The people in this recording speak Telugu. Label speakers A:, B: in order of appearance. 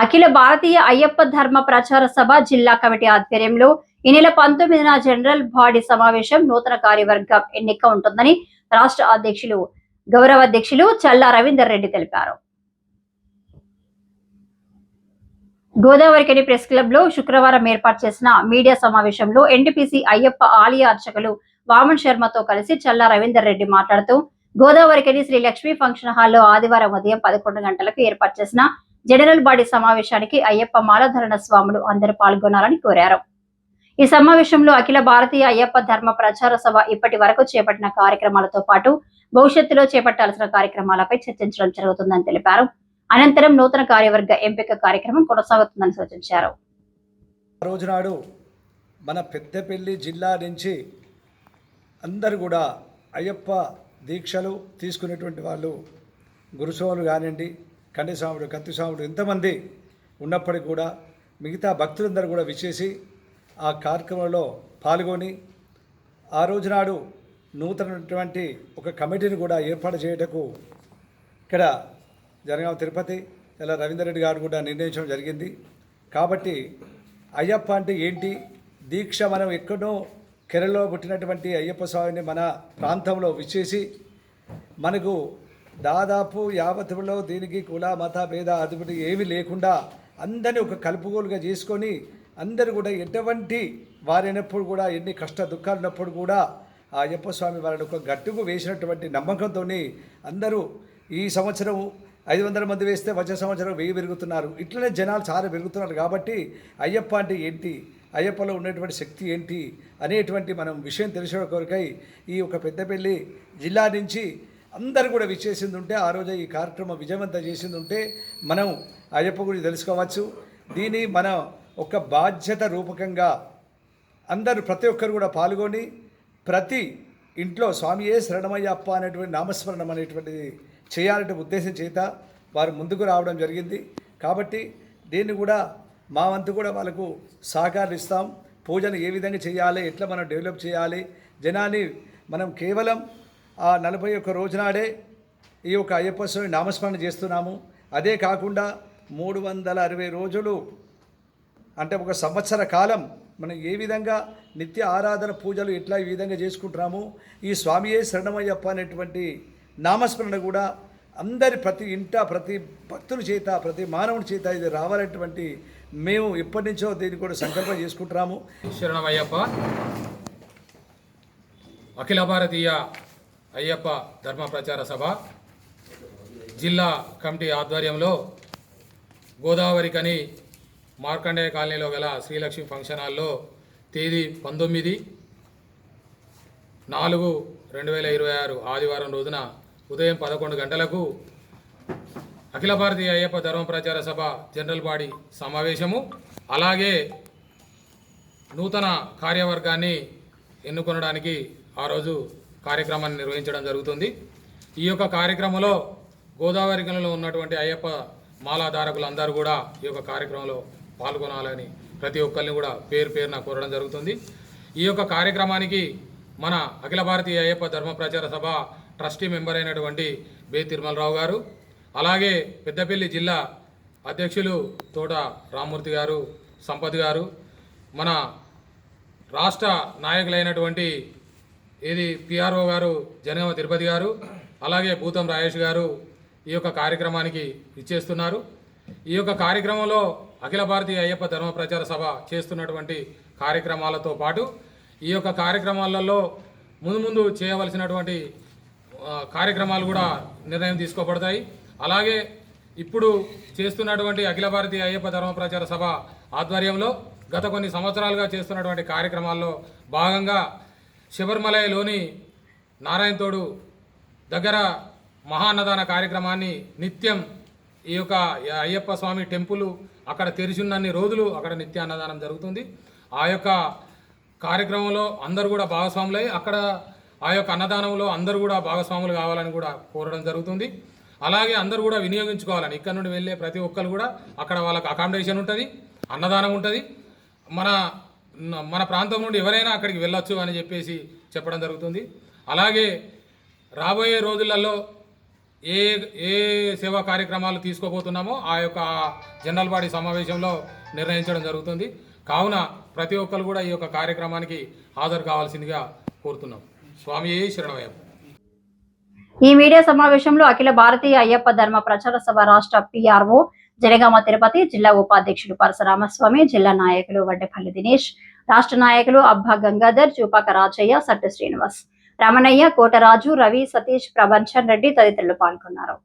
A: అఖిల భారతీయ అయ్యప్ప ధర్మ ప్రచార సభ జిల్లా కమిటీ ఆధ్వర్యంలో ఈ నెల 19న జనరల్ బాడీ సమావేశం నూతన కార్యవర్గం ఎన్నిక ఉంటుందని రాష్ట్ర అధ్యక్షులు గౌరవ అధ్యక్షులు చల్లా రవీందర్ రెడ్డి తెలిపారు. గోదావరికని ప్రెస్ క్లబ్ లో శుక్రవారం ఏర్పాటు చేసిన మీడియా సమావేశంలో ఎన్టీపీసీ అయ్యప్ప ఆలయ అర్చకులు వామన్ శర్మతో కలిసి చల్లా రవీందర్ రెడ్డి మాట్లాడుతూ గోదావరికని శ్రీ లక్ష్మీ ఫంక్షన్ హాల్లో ఆదివారం ఉదయం 11 గంటలకు ఏర్పాటు చేసిన జనరల్ బాడీ సమావేశానికి అయ్యప్ప మాలధరణ స్వాములు అందరూ పాల్గొనాలని కోరారు. ఈ సమావేశంలో అఖిల భారతీయ అయ్యప్ప ధర్మ ప్రచార సభ ఇప్పటి వరకు చేపట్టిన కార్యక్రమాలతో పాటు భవిష్యత్తులో చేపట్టాల్సిన కార్యక్రమాలపై చర్చించడం జరుగుతుందని తెలిపారు. అనంతరం నూతన కార్యవర్గ ఎంపిక కార్యక్రమం కొనసాగుతుందని సూచించారు.
B: రోజునాడు మన పెద్దపల్లి జిల్లా నుంచి అందరూ కూడా అయ్యప్ప దీక్షలు తీసుకునేటువంటి వాళ్ళు గురుస్వాములు కానివ్వండి, కండస్వాముడు, కత్తిస్వాముడు ఎంతమంది ఉన్నప్పటికీ కూడా మిగతా భక్తులందరూ కూడా విచ్చేసి ఆ కార్యక్రమంలో పాల్గొని ఆ రోజునాడు నూతనటువంటి ఒక కమిటీని కూడా ఏర్పాటు చేయటకు ఇక్కడ జనగామ తిరుపతి ఇలా రవీందర్ రెడ్డి గారు కూడా నిర్ణయించడం జరిగింది. కాబట్టి అయ్యప్ప అంటే ఏంటి, దీక్ష మనం ఎక్కడో కేరళలో పుట్టినటువంటి అయ్యప్ప స్వామిని మన ప్రాంతంలో విచ్చేసి మనకు దాదాపు యావత్తులో దీనికి కుల మత భేద అదుపుడు ఏమీ లేకుండా అందరినీ ఒక కలుపుగోలుగా చేసుకొని అందరూ కూడా ఎటువంటి వారైనప్పుడు కూడా ఎన్ని కష్ట దుఃఖాలు ఉన్నప్పుడు కూడా ఆ అయ్యప్ప స్వామి వారిని ఒక గట్టుకు వేసినటువంటి నమ్మకంతో అందరూ ఈ సంవత్సరం 500 మంది వేస్తే వచ్చే సంవత్సరం 1000 పెరుగుతున్నారు. ఇట్లనే జనాలు చాలా పెరుగుతున్నారు. కాబట్టి అయ్యప్ప అంటే ఏంటి, అయ్యప్పలో ఉన్నటువంటి శక్తి ఏంటి అనేటువంటి మనం విషయం తెలిసిన కొరకై ఈ ఒక పెద్దపల్లి జిల్లా నుంచి అందరూ కూడా విచ్చేసింది ఉంటే, ఆ రోజు ఈ కార్యక్రమం విజయవంతం చేసింది ఉంటే మనం అయ్యప్ప గురించి తెలుసుకోవచ్చు. దీని మన ఒక బాధ్యత రూపకంగా అందరూ ప్రతి ఒక్కరు కూడా పాల్గొని ప్రతి ఇంట్లో స్వామియే శరణమయ్యప్ప అనేటువంటి నామస్మరణం అనేటువంటిది చేయాలంటే ఉద్దేశం చేత వారు ముందుకు రావడం జరిగింది. కాబట్టి దీన్ని కూడా మా వంతు కూడా వాళ్ళకు సహకారం ఇస్తాం. పూజను ఏ విధంగా చేయాలి, ఎట్లా మనం డెవలప్ చేయాలి, జనాన్ని మనం కేవలం ఆ 41 రోజునాడే ఈ యొక్క అయ్యప్ప స్వామి నామస్మరణ చేస్తున్నాము. అదే కాకుండా 360 రోజులు అంటే ఒక సంవత్సర కాలం మనం ఏ విధంగా నిత్య ఆరాధన పూజలు ఎట్లా ఈ విధంగా చేసుకుంటున్నాము, ఈ స్వామియే శరణమయ్యప్ప అనేటువంటి నామస్మరణ కూడా అందరి ప్రతి ఇంట ప్రతి భక్తుల చేత ప్రతి మానవుని చేత ఇది రావాలనేటువంటి మేము ఎప్పటి నుంచో దీన్ని కూడా సంకల్పం చేసుకుంటున్నాము.
C: శరణమయ్యప్ప అఖిల భారతీయ అయ్యప్ప ధర్మ ప్రచార సభ జిల్లా కమిటీ ఆధ్వర్యంలో గోదావరికని మార్కండేయ కాలనీలో గల శ్రీలక్ష్మి ఫంక్షన్ హాల్లో తేదీ 19/4/2026 ఆదివారం రోజున ఉదయం 11 గంటలకు అఖిల భారతీయ అయ్యప్ప ధర్మ ప్రచార సభ జనరల్ బాడీ సమావేశము, అలాగే నూతన కార్యవర్గాన్ని ఎన్నుకొనడానికి ఆ రోజు కార్యక్రమాన్ని నిర్వహించడం జరుగుతుంది. ఈ యొక్క కార్యక్రమంలో గోదావరికనిలో ఉన్నటువంటి అయ్యప్ప మాలాధారకులందరూ కూడా ఈ యొక్క కార్యక్రమంలో పాల్గొనాలని ప్రతి ఒక్కరిని కూడా పేరు పేరున కోరడం జరుగుతుంది. ఈ యొక్క కార్యక్రమానికి మన అఖిల భారతీయ అయ్యప్ప ధర్మ ప్రచార సభ ట్రస్టీ మెంబర్ అయినటువంటి బే తిరుమలరావు గారు, అలాగే పెద్దపల్లి జిల్లా అధ్యక్షులు తోట రామ్మూర్తి గారు, సంపత్ గారు, మన రాష్ట్ర నాయకులైనటువంటి పిఆర్ఓ గారు జనగామ తిరుపతి గారు, అలాగే భూతం రాజేష్ గారు ఈ యొక్క కార్యక్రమానికి ఇచ్చేస్తున్నారు. ఈ యొక్క కార్యక్రమంలో అఖిల భారతీయ అయ్యప్ప ధర్మ ప్రచార సభ చేస్తున్నటువంటి కార్యక్రమాలతో పాటు ఈ యొక్క కార్యక్రమాలలో ముందు చేయవలసినటువంటి కార్యక్రమాలు కూడా నిర్ణయం తీసుకోబడతాయి. అలాగే ఇప్పుడు చేస్తున్నటువంటి అఖిల భారతీయ అయ్యప్ప ధర్మ ప్రచార సభ ఆధ్వర్యంలో గత కొన్ని సంవత్సరాలుగా చేస్తున్నటువంటి కార్యక్రమాల్లో భాగంగా శబరిమలలోని నారాయణతోడు దగ్గర మహాన్నదాన కార్యక్రమాన్ని నిత్యం ఈ యొక్క అయ్యప్ప స్వామి టెంపుల్ అక్కడ తెరిచున్నన్ని రోజులు అక్కడ నిత్య అన్నదానం జరుగుతుంది. ఆ యొక్క కార్యక్రమంలో అందరూ కూడా భాగస్వాములై అక్కడ ఆ యొక్క అన్నదానంలో అందరూ కూడా భాగస్వాములు కావాలని కూడా కోరడం జరుగుతుంది. అలాగే అందరూ కూడా వినియోగించుకోవాలని ఇక్కడ నుండి వెళ్ళే ప్రతి ఒక్కరు కూడా అక్కడ వాళ్ళకి అకామిడేషన్ ఉంటుంది, అన్నదానం ఉంటుంది. మన ప్రాంతం నుండి ఎవరైనా అక్కడికి వెళ్ళొచ్చు అని చెప్పేసి చెప్పడం జరుగుతుంది. అలాగే రాబోయే రోజులలో ఏ ఏ సేవా కార్యక్రమాలు తీసుకోబోతున్నామో ఆ యొక్క జనరల్ బాడీ సమావేశంలో నిర్ణయించడం జరుగుతుంది. కావున ప్రతి ఒక్కరు కూడా ఈ యొక్క కార్యక్రమానికి హాజరు కావాల్సిందిగా కోరుతున్నాం. స్వామి శరణమయ్యప్ప.
A: ఈ మీడియా సమావేశంలో అఖిల భారతీయ అయ్యప్ప ధర్మ ప్రచార సభ రాష్ట్ర పిఆర్ఓ జనగామ తిరుపతి, జిల్లా ఉపాధ్యక్షుడు పరశురామస్వామి, జిల్లా నాయకులు వడ్డెపల్లి దినేష్, రాష్ట్ర నాయకులు అబ్బా గంగాధర్, చూపాక రాజయ్య, సట్టు శ్రీనివాస్, రమణయ్య, కోటరాజు, రవి, సతీష్, ప్రభంచన్ రెడ్డి తదితరులు పాల్గొన్నారు.